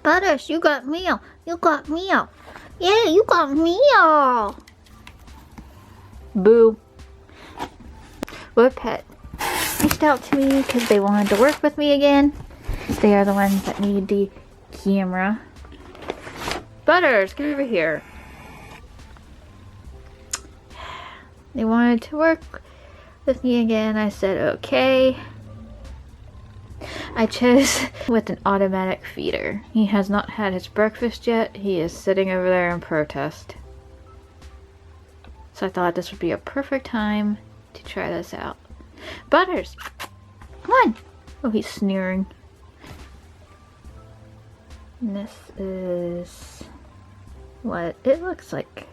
Butters, you got meal. You got meal. Yeah, you got meal. Boo. WOPET reached out to me because they wanted to work with me again. They are the ones that need the camera. Butters, get over here. They wanted to work with me again. I said okay. I chose with an automatic feeder. He has not had his breakfast yet. He is sitting over there in protest. So I thought this would be a perfect time to try this out. Butters! Come on! Oh, he's sneering. And this is what it looks like.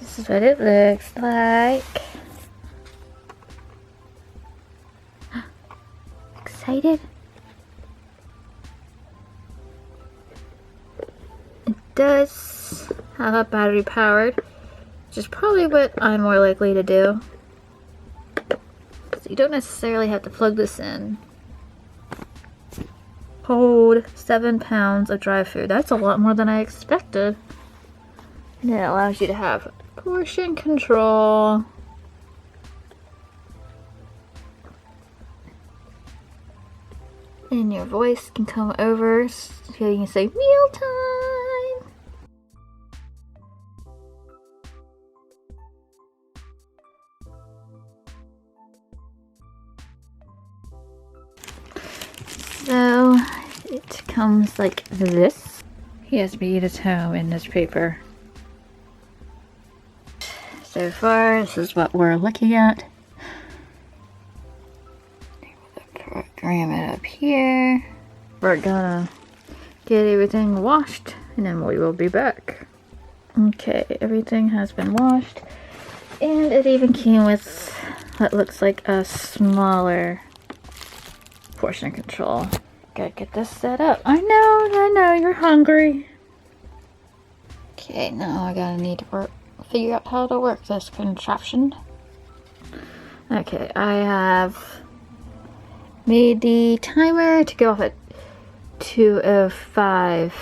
This is what it looks like. Excited? It does have a battery powered, which is probably what I'm more likely to do. So you don't necessarily have to plug this in. Hold 7 pounds of dry food. That's a lot more than I expected. And it allows you to have portion control. And your voice can come over so you can say mealtime. So it comes like this. He has to eat his home in this paper. So far, this is what we're looking at. Program it up here. We're gonna get everything washed and then we will be back. Okay, everything has been washed and it even came with what looks like a smaller portion control. Gotta get this set up. I know, you're hungry. Okay, now I gotta need to figure out how to work this contraption. Okay, I have made the timer to go off at 2:05.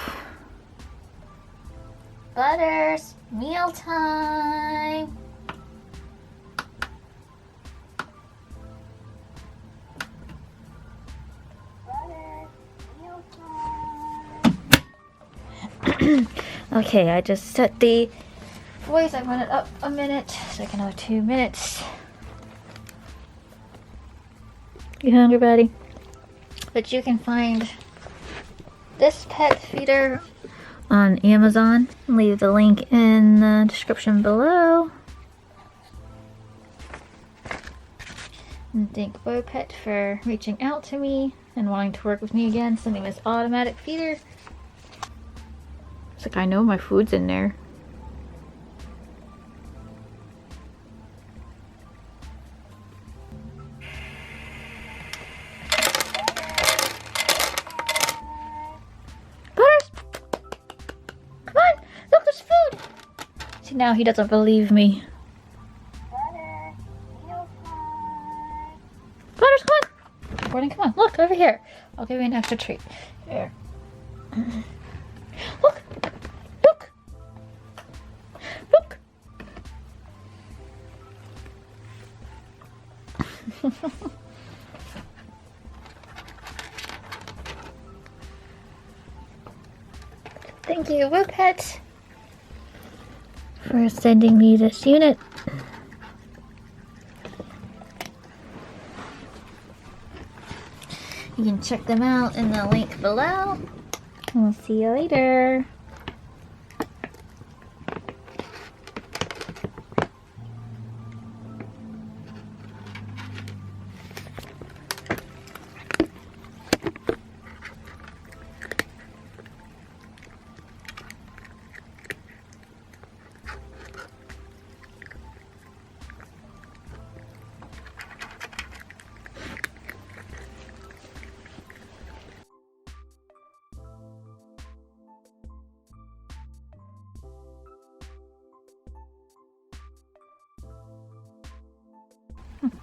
Butters, mealtime. Butters, mealtime. Okay, I just set the voice. I run it up a minute so I can have 2 minutes. You hungry, buddy? But you can find this pet feeder on Amazon. Leave the link in the description below. And thank WOPET for reaching out to me and wanting to work with me again, sending this automatic feeder. It's like I know my food's in there. See, now he doesn't believe me. Butters, come on! Gordon, come on. Look, over here. I'll give you an extra treat. Here. Look! Look! Look! Thank you, WOPET, for sending me this unit. You can check them out in the link below. We'll see you later.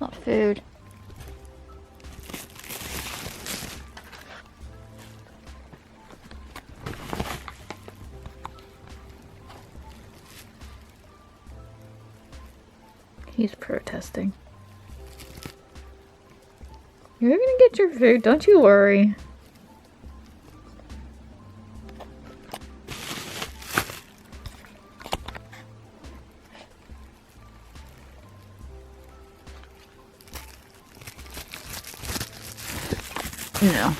Not food. He's protesting. You're gonna get your food, don't you worry. No.